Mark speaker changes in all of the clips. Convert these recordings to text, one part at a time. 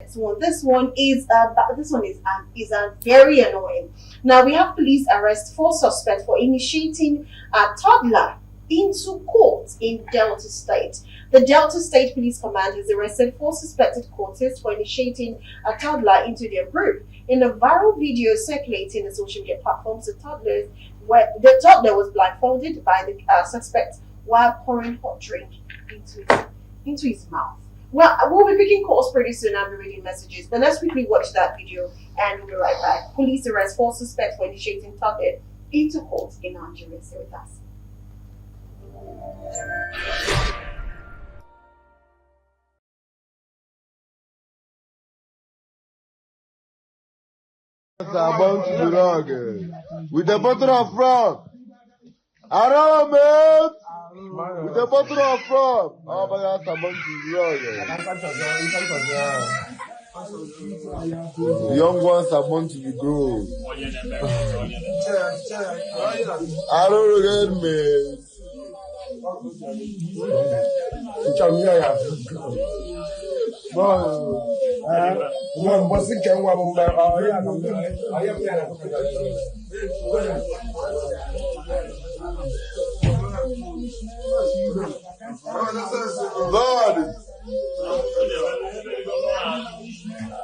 Speaker 1: next one. This one is very annoying. Now we have police arrest 4 suspects for initiating a toddler into court in Delta State. The Delta State Police Command has arrested 4 suspected courtists for initiating a toddler into their group. In a viral video circulating on social media platforms, the toddler was blindfolded by the suspect while pouring hot drink into his mouth. Well, we'll be picking calls pretty soon. I'll be reading messages, but let's quickly watch that video and we'll be right back. Police arrest 4 suspects for initiating toddler into court in Nigeria. Stay with us.
Speaker 2: About to the log with the bottle of frog. Around, man. With the bottle of frog. Oh, but that's about to the young ones are born to be grown. I don't get me. Lord.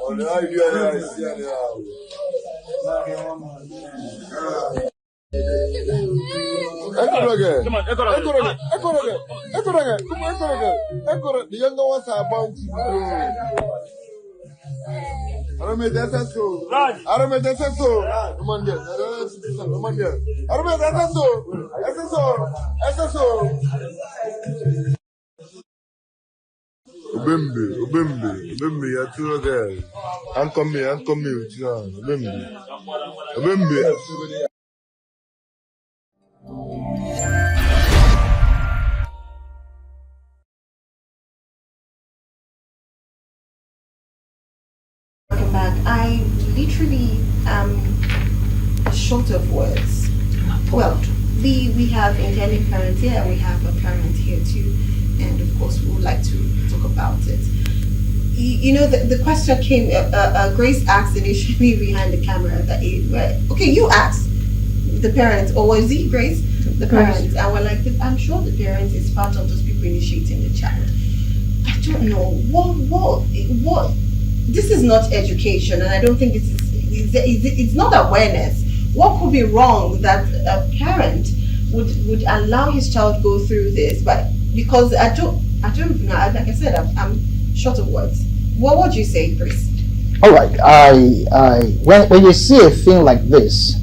Speaker 2: On the idea I see the younger ones are bound to grow. I don't make that sense. I don't make that sense. Come on, here. Come on, here. I don't make that sense. Ubimbi, you're too good. I'm coming with you. Ubimbi.
Speaker 1: I literally am short of words. Well, we have intended parents here, and we have a parent here too, and of course we would like to talk about it. You know, the question came. Grace asked initially behind the camera that okay, you asked the parents, or was it Grace, the parents? And we're like, I'm sure the parents is part of those people initiating the child. I don't know what. This is not education, and I don't think it's not awareness. What could be wrong that a parent would allow his child go through this? But because I don't know. Like I said, I'm short of words. What would you say, Chris?
Speaker 3: All right. When you see a thing like this,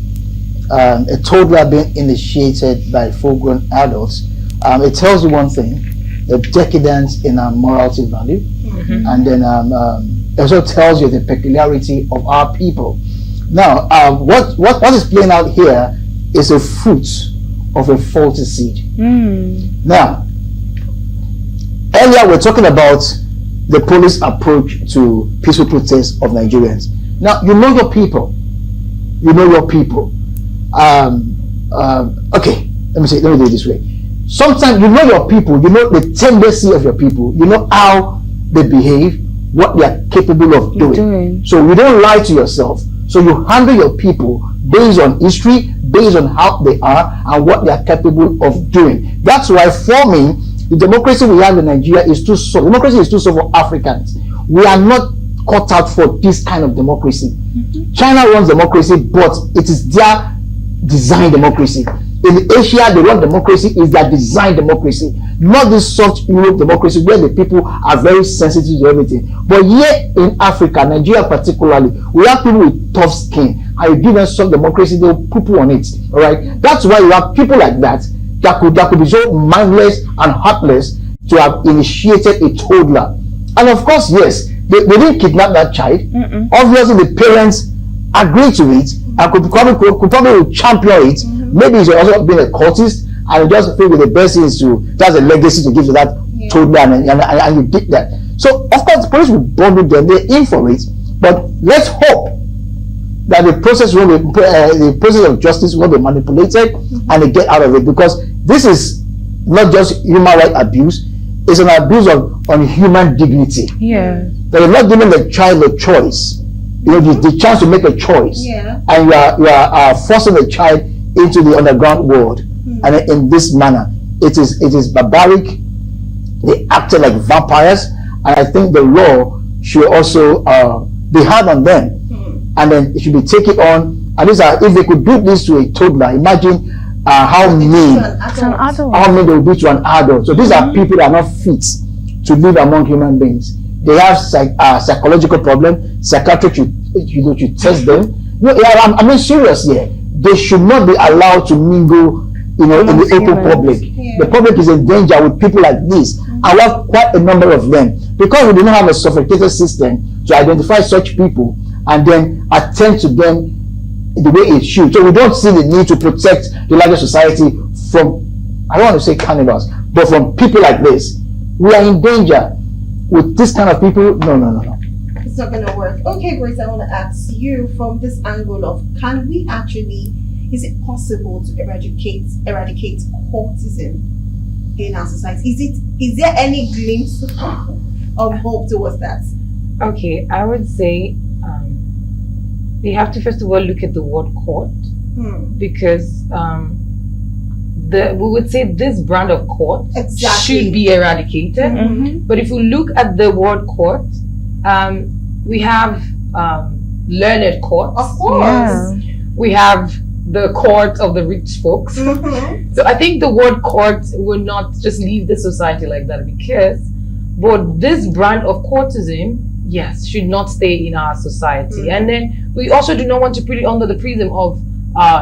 Speaker 3: a toddler being initiated by full-grown adults, it tells you one thing: the decadence in our morality value, and then it also tells you the peculiarity of our people. Now, what is playing out here is a fruit of a faulty seed. Now, earlier we're talking about the police approach to peaceful protests of Nigerians. Now, you know your people. Okay, let me do it this way. Sometimes you know your people, you know the tendency of your people, you know how they behave, what they are capable of doing. So you don't lie to yourself. So you handle your people based on history, based on how they are and what they are capable of doing. That's why for me, the democracy we have in Nigeria is too soft. Democracy is too soft for Africans. We are not cut out for this kind of democracy. China runs democracy, but it is their design democracy. In Asia, they run democracy is their design democracy, not this soft Europe democracy where the people are very sensitive to everything. But here in Africa, Nigeria particularly, we have people with tough skin, and you give them soft democracy, they'll poo-poo on it. All right, that's why you have people like that could be so mindless and heartless to have initiated a toddler. And of course, yes, they didn't kidnap that child. Obviously, the parents agreed to it and could probably champion it. Maybe he's also been a cultist and just feel with the best thing is that's a legacy to give to that toddler, and you did that. So of course the police will bundle them, they're in for it, but let's hope that the process of justice will be manipulated and they get out of it, because this is not just human rights abuse, it's an abuse on human dignity. that you're not giving the child a choice. You know, the chance to make a choice.
Speaker 1: Yeah.
Speaker 3: And you are forcing the child into the underground world. And in this manner, it is barbaric. They acted like vampires, and I think the law should also be hard on them, and then it should be taken on. And these are, if they could do this to a toddler, imagine how mean they will be to an adult. So these are people that are not fit to live among human beings. They have psychological problem. Psychiatrists should test them. No, I mean serious here. They should not be allowed to mingle, in the open public.
Speaker 1: Yeah.
Speaker 3: The public is in danger with people like this. I have quite a number of them, because we do not have a sophisticated system to identify such people and then attend to them the way it should. So we don't see the need to protect the larger society from, I don't want to say cannibals, but from people like this. We are in danger with this kind of people. No.
Speaker 1: It's not going to work. Okay, Grace, I want to ask you from this angle of, can we actually, is it possible to eradicate cultism in our society? Is there any glimpse of hope towards that?
Speaker 4: Okay, I would say we have to first of all look at the word court, because we would say this brand of court should be eradicated. But if we look at the word court, we have learned courts.
Speaker 1: Of course.
Speaker 5: Yeah.
Speaker 4: We have the court of the rich folks. So I think the word court will not just leave the society like that, because but this brand of courtism, yes, should not stay in our society. And then we also do not want to put it under the prism of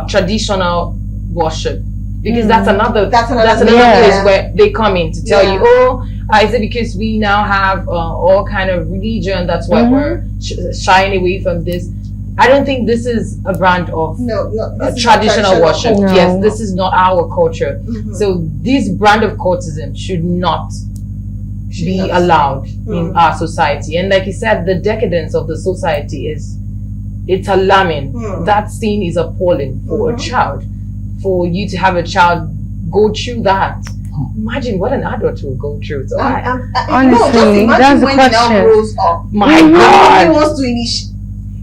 Speaker 4: traditional worship, because that's another place where they come in to tell you, is it because we now have all kind of religion, that's why we're shying away from this? I don't think this is a brand of traditional worship.
Speaker 5: No.
Speaker 4: Yes, this is not our culture. So this brand of courtism should not be allowed in our society. And like you said, the decadence of the society it's alarming. That scene is appalling for a child. For you to have a child go through that, imagine what an adult will go through. So
Speaker 5: honestly, that's the
Speaker 1: when he now
Speaker 5: question.
Speaker 1: grows up.
Speaker 4: My
Speaker 1: He
Speaker 4: God.
Speaker 1: wants to initiate.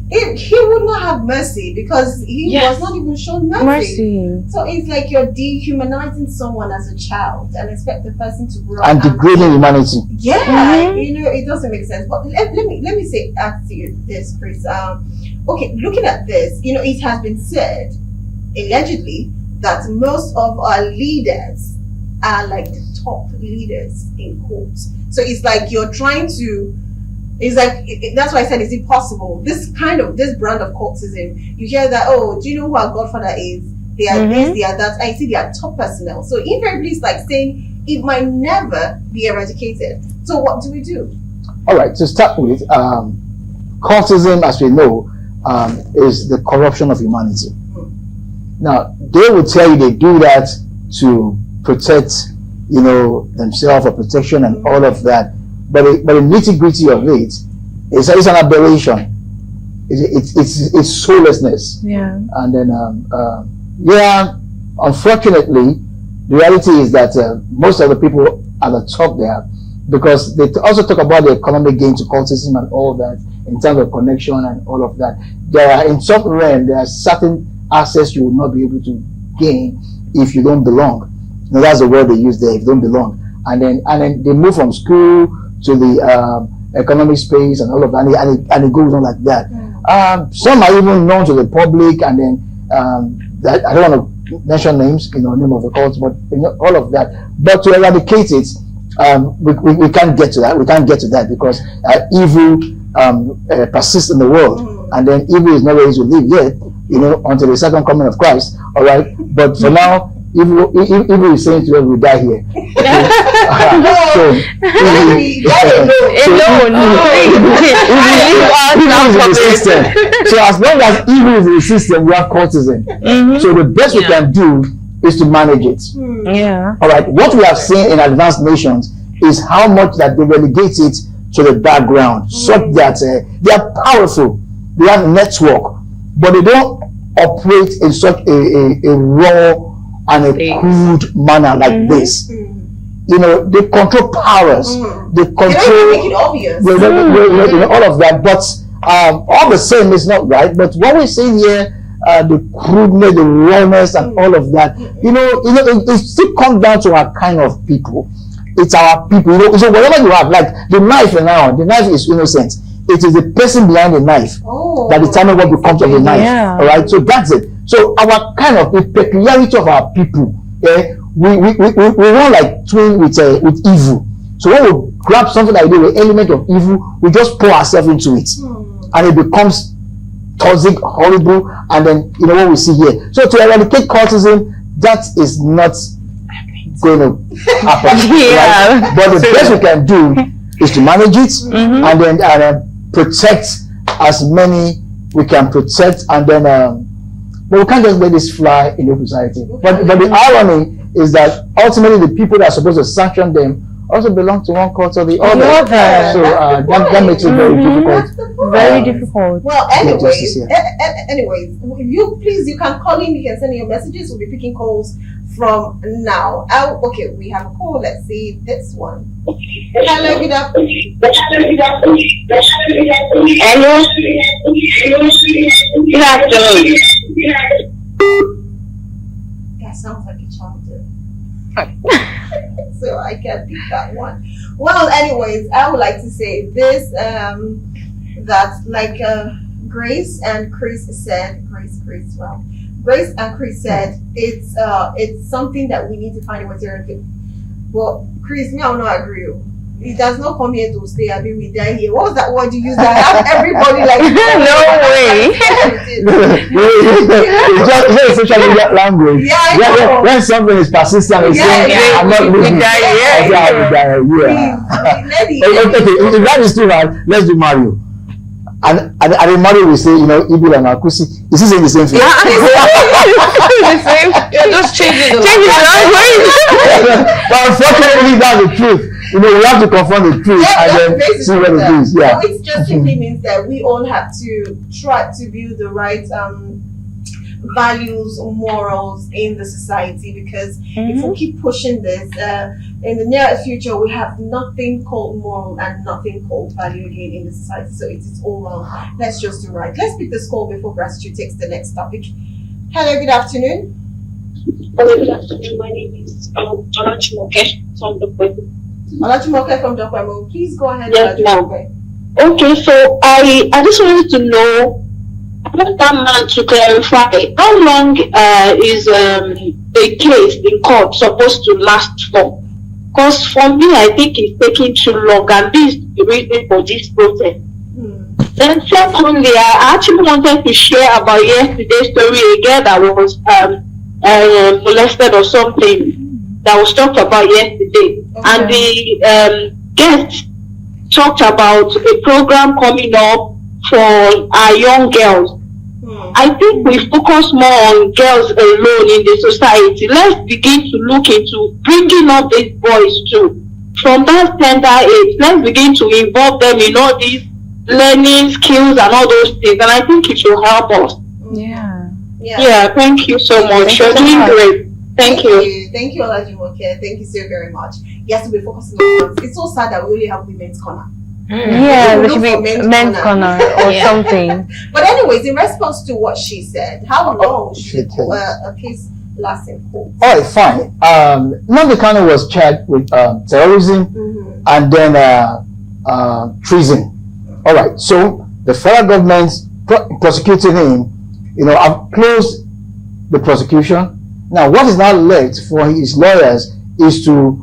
Speaker 1: He would not have mercy, because he was not even shown mercy. So it's like you're dehumanizing someone as a child and expect the person to grow
Speaker 3: And
Speaker 1: up
Speaker 3: degrading humanity.
Speaker 1: Yeah, it doesn't make sense. But let me ask you this, Chris. Okay, looking at this, it has been said, allegedly, that most of our leaders are like the top leaders in courts. So it's like you're trying to. It's like, that's why I said, is it possible? This brand of cultism, you hear that, do you know who our godfather is? They are this, they are that. I see they are top personnel. So invariably, it's like saying it might never be eradicated. So what do we do?
Speaker 3: All right, to start with, cultism, as we know, is the corruption of humanity. Now, they will tell you they do that to protect, themselves, for protection and all of that. But the nitty-gritty of it is an aberration. It's soullessness.
Speaker 5: Yeah.
Speaker 3: And then, unfortunately, the reality is that most of the people at the top there, because they also talk about the economic gain to cultism and all that, in terms of connection and all of that. In some realm, there are certain access you will not be able to gain if you don't belong. Now, that's the word they use there, if you don't belong. And then they move from school to the economic space and all of that, and it goes on like that. Some are even known to the public, and then I don't want to mention names, name of the cults, but all of that. But to eradicate it, we can't get to that. We can't get to that because evil persists in the world, and then evil is not ready to live yet, until the second coming of Christ. All right, but for now, evil is saying to us, we die here. So as long as evil is in the system, we have cultism. So the best we can do is to manage it.
Speaker 5: Yeah.
Speaker 3: All right. What we have seen in advanced nations is how much that they relegate it to the background, such that they are powerful. They have a network, but they don't operate in such a raw and a crude manner like this. they control powers, they control.
Speaker 1: They don't make it obvious.
Speaker 3: All of that, but all the same, it's not right. But what we're saying here, the crudeness, the rawness, and all of that, it still comes down to our kind of people. It's our people. So whatever you have, like the knife now, the knife is innocent. It is the person behind the knife that determines what becomes of the knife.
Speaker 5: Yeah.
Speaker 3: All right, so that's it. So our kind of the peculiarity of our people, we want like twin with evil. So when we grab something like the element of evil, we just pour ourselves into it, and it becomes toxic, horrible, and then what we see here. So to eradicate cultism, that is not going to happen.
Speaker 5: Yeah.
Speaker 3: Right? But the best we can do is to manage it, and then protect as many we can protect, and then but we can't just let this fly in the society. But the irony is that ultimately the people that are supposed to sanction them also belong to one cult or the other. So that makes it very difficult.
Speaker 5: Very difficult.
Speaker 1: Well, anyways, you can call in, you can send your messages. We'll be picking calls from now. Okay, we have a call. Let's see this one. Hello, good afternoon.
Speaker 6: Hello. Good afternoon.
Speaker 1: That sounds like a child. So I can't pick that one. Well, anyways, I would like to say this, that like Grace and Chris said, Grace and Chris said, it's something that we need to find a way to do. But Chris, me, I will not agree. He does not come here to stay. I mean, we die here. What was that word you used? I have everybody like
Speaker 5: No way.
Speaker 3: It's just social media language.
Speaker 1: Yeah, I know.
Speaker 3: When something is persistent, it's saying, I'm not living. If that is true, let's do Mario. And in Mario we say, Ibu and Akusi. Is he saying the same thing?
Speaker 5: The same.
Speaker 4: You're just changing the
Speaker 5: language.
Speaker 3: But unfortunately, that's the truth. We have to confront the truth and then see what it is. Yeah.
Speaker 1: So it just simply means that we all have to try to build the right values or morals in the society, because if we keep pushing this, in the near future we have nothing called moral and nothing called value again in the society. So it is all wrong. Let's just do right. Let's pick this call before Gratitude takes the next topic. Hello, good afternoon.
Speaker 6: Hello, good afternoon. My name is Olajumoke from the
Speaker 1: Olajumoke from Dokwemo. Please go ahead.
Speaker 6: Yes, ma'am. Okay, so I just wanted to know, I want that man to clarify how long is a case in court supposed to last for? Because for me, I think it's taking too long, and this is the reason for this protest. Then secondly, I actually wanted to share about yesterday's story, a girl that was molested or something that was talked about yesterday. Okay. And the guest talked about a program coming up for our young girls. I think we focus more on girls alone in the society. Let's begin to look into bringing up these boys too. From that tender age, let's begin to involve them in all these learning skills and all those things. And I think it will help us. Yeah, thank you so much. You're doing great. Thank you.
Speaker 1: Thank you, Olajumoke. Thank you so very much. Yes, we'll be focusing on girls. It's so sad that we only have women's corner.
Speaker 5: Yeah, there should be men's corner or something.
Speaker 1: But anyways, in response to what she said, how long should a case last in court?
Speaker 3: All right, fine. Nnamdi was charged with terrorism and then treason. All right, so the federal government prosecuting him, I've closed the prosecution. Now, what is now left for his lawyers is to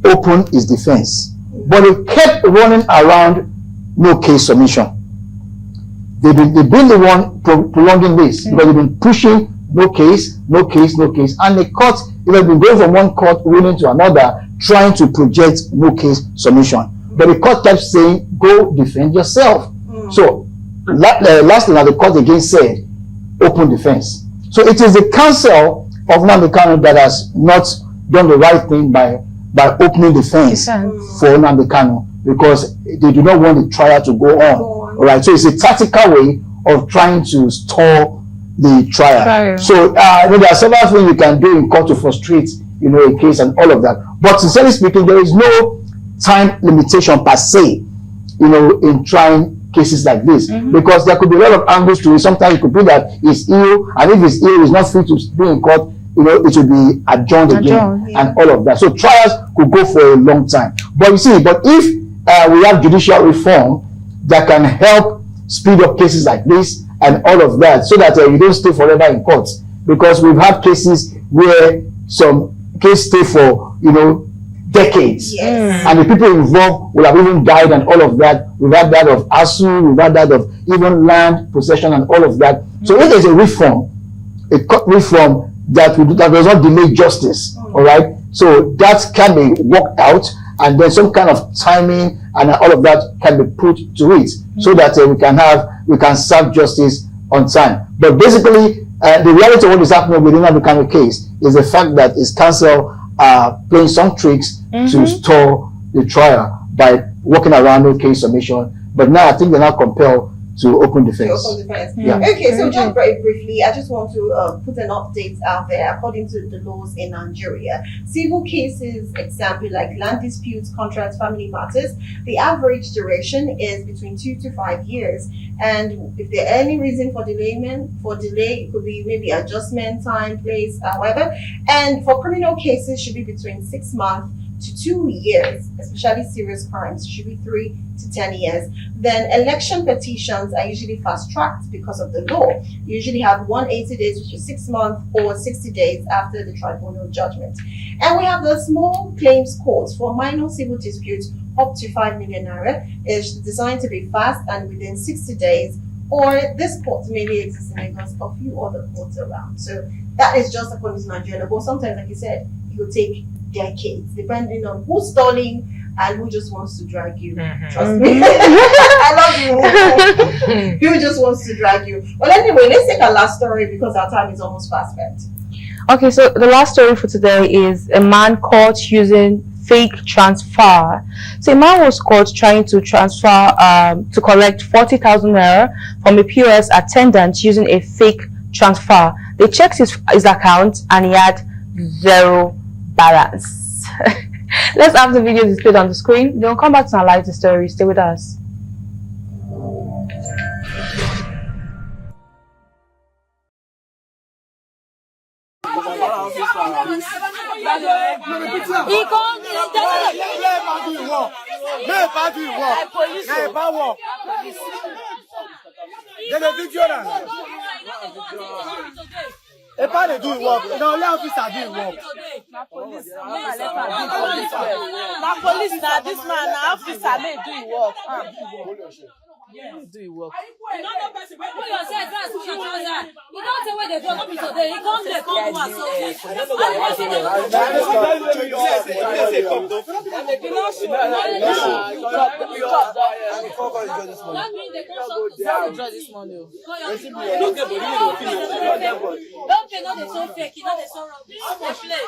Speaker 3: open his defense. But they kept running around no case submission. They've been the one prolonging this because they've been pushing no case, and the court, they've been going from one court ruling to another, trying to project no case submission. But the court kept saying, go defend yourself. So lastly, now the court again said, open defense. So it is the counsel of Nnamdi Kanu that has not done the right thing by opening defense for Nnamdi Kanu, because they do not want the trial to go on. All right, so it's a tactical way of trying to stall the trial. So there are several things you can do in court to frustrate a case and all of that. But sincerely speaking, there is no time limitation per se, in trying cases like this, because there could be a lot of angles to it. Sometimes it could be that he's ill, and if he's ill, he's not fit to be in court, it will be adjourned again, and all of that. So trials could go for a long time. But you see, if we have judicial reform that can help speed up cases like this and all of that, so that you don't stay forever in courts, because we've had cases where some case stay for decades, and the people involved will have even died and all of that. We've had that of ASU, we've had that of even land possession and all of that. So if there's a reform, a court reform that does not delay justice, all right, so that can be worked out, and then some kind of timing and all of that can be put to it, so that we can serve justice on time. But basically, the reality of what is happening within the kind of case is the fact that his counsel are playing some tricks to stall the trial by working around no case submission. But now I think they're now compelled to open defense. Yeah.
Speaker 1: Okay, so just very briefly, I just want to put an update out there. According to the laws in Nigeria, civil cases, example like land disputes, contracts, family matters, the average duration is between 2 to 5 years. And if there any reason for delay, it could be maybe adjustment, time, place, however. And for criminal cases, should be between 6 months to 2 years, especially serious crimes, should be 3 to 10 years. Then election petitions are usually fast-tracked because of the law. You usually have 180 days, which is 6 months, or 60 days after the tribunal judgment. And we have the small claims courts for minor civil disputes up to 5 million naira. It's designed to be fast and within 60 days, or this court mainly exists in Lagos, a few other courts around. So that is just according to Nigeria. But sometimes, like you said, it will take decades, depending on who's stalling and who just wants to drag you. Trust me. I love you. Who just wants to drag you. Well, anyway, let's take our last story because our time is almost fast spent.
Speaker 5: Okay, so the last story for today is a man caught using fake transfer. So a man was caught trying to transfer to collect 40,000 naira from a POS attendant using a fake transfer. They checked his account and he had 0 balance. Let's have the video displayed on the screen. Then we'll come back to analyze the story. Stay with us.
Speaker 7: If I do work, no, let officer do work. Na police, na this man, na officer, may do work. Do work. You don't know person. Put yourself first. Put your trouser. You don't say where they go. Not be today. He come there, come over. So that means they come this morning. Don't pay. Not they so fake. Not they so wrong. This is play.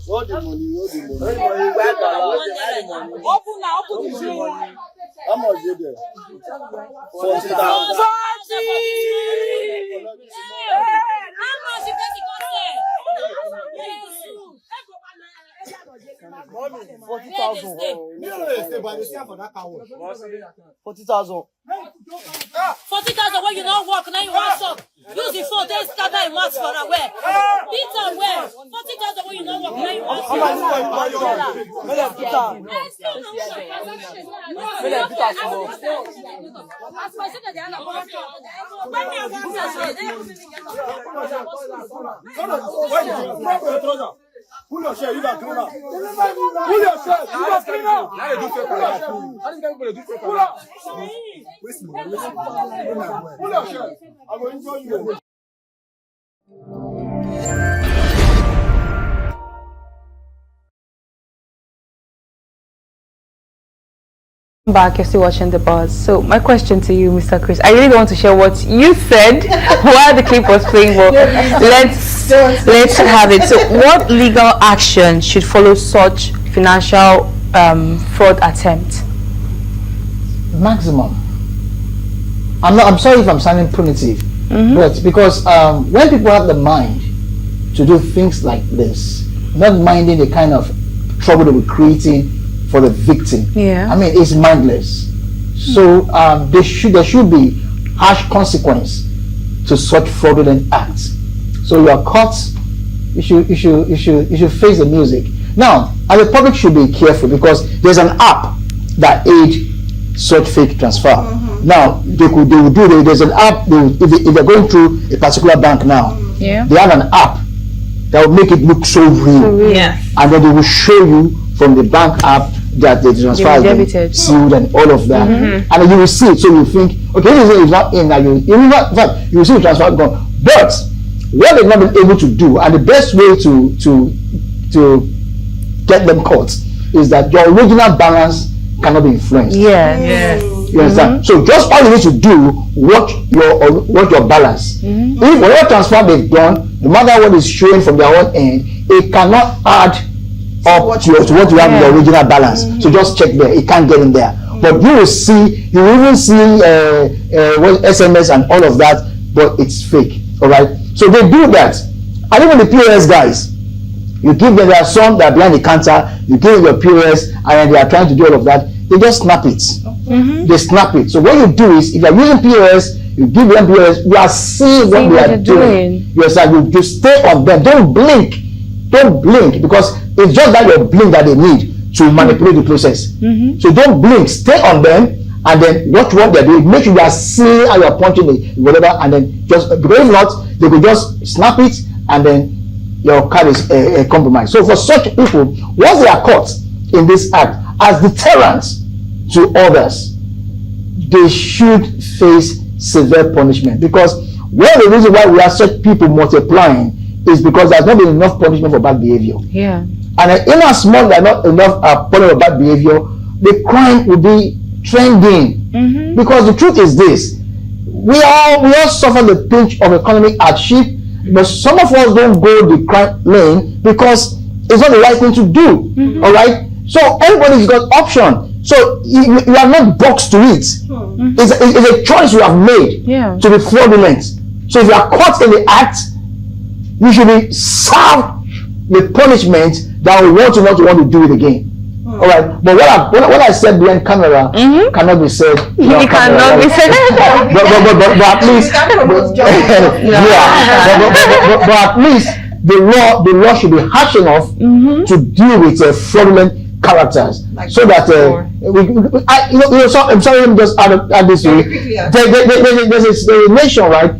Speaker 7: Hold the money. Open now, open the money. How much is there? 40,000. How much is Mommy, 40,000. 40,000. 40,000 when you don't work, now you want some. Use the phone, then scatter your mask for a wear. Beat on wear. 40,000 when you don't work, now you want some. Pull your shirt, you got clean up. Pull your shirt, you got clean up. Pull your shirt. I will enjoy you.
Speaker 5: Back, you're still watching the buzz. So my question to you, Mr. Chris, I really don't want to share what you said while the clip was playing, but let's have it. So what legal action should follow such financial fraud attempt?
Speaker 3: Maximum. I'm sorry if I'm sounding primitive, but because when people have the mind to do things like this, not minding the kind of trouble that we're creating for the victim.
Speaker 5: Yeah.
Speaker 3: I mean, it's mindless. So there should be harsh consequence to such fraudulent acts. So you are caught, you should face the music. Now, and the public should be careful because there's an app that aid such fake transfer. Now there's an app if they're going through a particular bank now, they have an app that will make it look so real. And then they will show you from the bank app that the transfer has been sealed and all of that, and then you will see it. So you think, okay, this is not in. Now you will see the transfer gone. But what they've not been able to do, and the best way to get them caught is that your original balance cannot be influenced. You understand? So just all you need to do, watch your balance. If whatever transfer they've done, no matter what is showing from their own end, it cannot add up to what you have in the original balance. So just check there. It can't get in there. But you will even see SMS and all of that, but it's fake. All right. So they do that. And even the POS guys, you give them, there are some that are behind the counter, you give them your POS, and then they are trying to do all of that. They just snap it. They snap it. So what you do is, if you are using POS, you give them POS, you are seeing what they are doing. You stay on them. Don't blink. Don't blink, because it's just that your blink that they need to manipulate the process. So don't blink. Stay on them and then watch what they're doing. Make sure you are seeing how you're punching it, whatever, and then just, because if not, they could just snap it and then your card is compromised. So for such people, once they are caught in this act, as deterrents to others, they should face severe punishment. Because one of the reasons why we have such people multiplying is because there's not been enough punishment for bad behavior. And in as much as not enough punishment for bad behavior, the crime will be trending. Because the truth is this: we all suffer the pinch of economic hardship, but some of us don't go the crime lane because it's not the right thing to do. All right. So everybody's got option. So you are not boxed to it. It's a choice you have made to be fraudulent. So if you are caught in the act, you should be served the punishment that will want to not want to do it again. All right. But what I said behind camera cannot be said.
Speaker 5: It cannot be said.
Speaker 3: But at least, but at least the law should be harsh enough to deal with fraudulent characters, so that I'm sorry, let me just add this to you. There's a nation, right,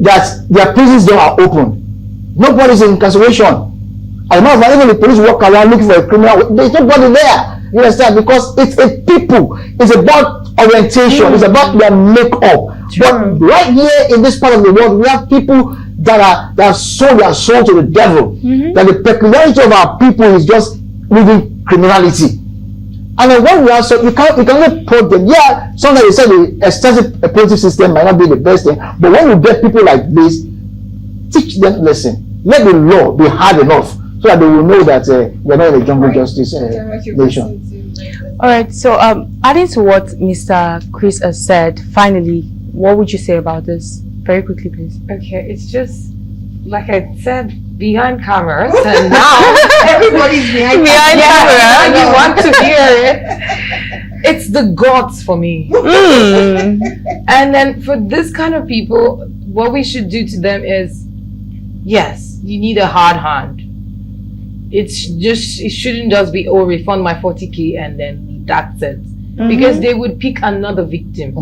Speaker 3: that their prisons door are open. Nobody's in incarceration. As a matter of fact, even the police walk around looking for a criminal, there's nobody there. You understand? Because it's a people. It's about orientation. It's about their makeup. But right here in this part of the world, we have people that have sold their soul to the devil. That the peculiarity of our people is just living criminality. And then when we are so, you can only put them. Yeah, sometimes you say the extensive police system might not be the best thing, but when you get people like this, teach them lesson. Let the law be hard enough so that they will know that we're not in a jungle justice nation.
Speaker 5: All right. So, adding to what Mr. Chris has said, finally, what would you say about this? Very quickly, please.
Speaker 4: Okay, it's just like I said, behind cameras, and now
Speaker 1: everybody's behind
Speaker 4: camera, and you want to hear it. It's the gods for me. And then for this kind of people, what we should do to them is, yes, you need a hard hand. It shouldn't just be, oh, refund my 40K and then that's it. Because they would pick another victim.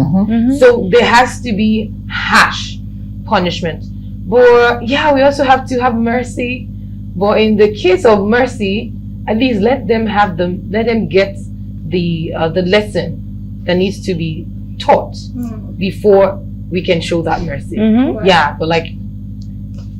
Speaker 4: So there has to be harsh punishment. But yeah, we also have to have mercy. But in the case of mercy, at least let them get the lesson that needs to be taught before we can show that mercy. Yeah, but like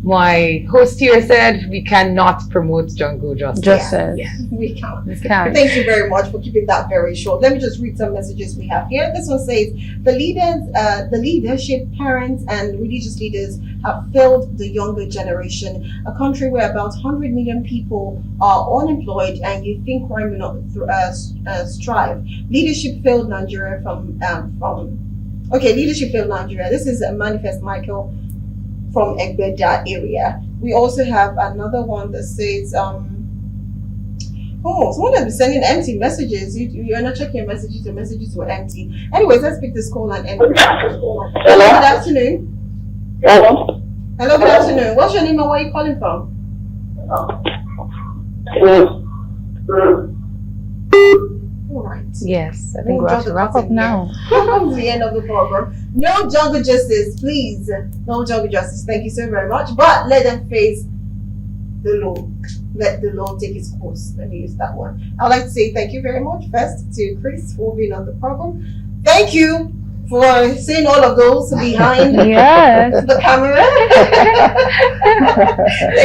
Speaker 4: my host here said, we cannot promote jungle justice.
Speaker 5: Justice.
Speaker 1: We can't.
Speaker 5: We can't.
Speaker 1: Thank you very much for keeping that very short. Let me just read some messages we have here. This one says, the leadership, parents, and religious leaders have failed the younger generation. A country where about 100 million people are unemployed, and you think crime will not strive. Leadership failed Nigeria leadership failed Nigeria. This is Manifest Michael from Egbeda area. We also have another one that says, someone has been sending empty messages. You're not checking your messages were empty. Anyways, let's pick this call and end. Hello, good afternoon.
Speaker 6: Hello.
Speaker 1: Hello, good afternoon. What's your name and where are you calling from? All right.
Speaker 5: Yes, I think we have to wrap up now.
Speaker 1: Welcome to the end of the program. No jungle justice, please. No jungle justice. Thank you so very much. But let them face the law. Let the law take its course. Let me use that one. I'd like to say thank you very much first to Chris for being on the program. Thank you for seeing all of those behind
Speaker 5: Yes.
Speaker 1: the camera.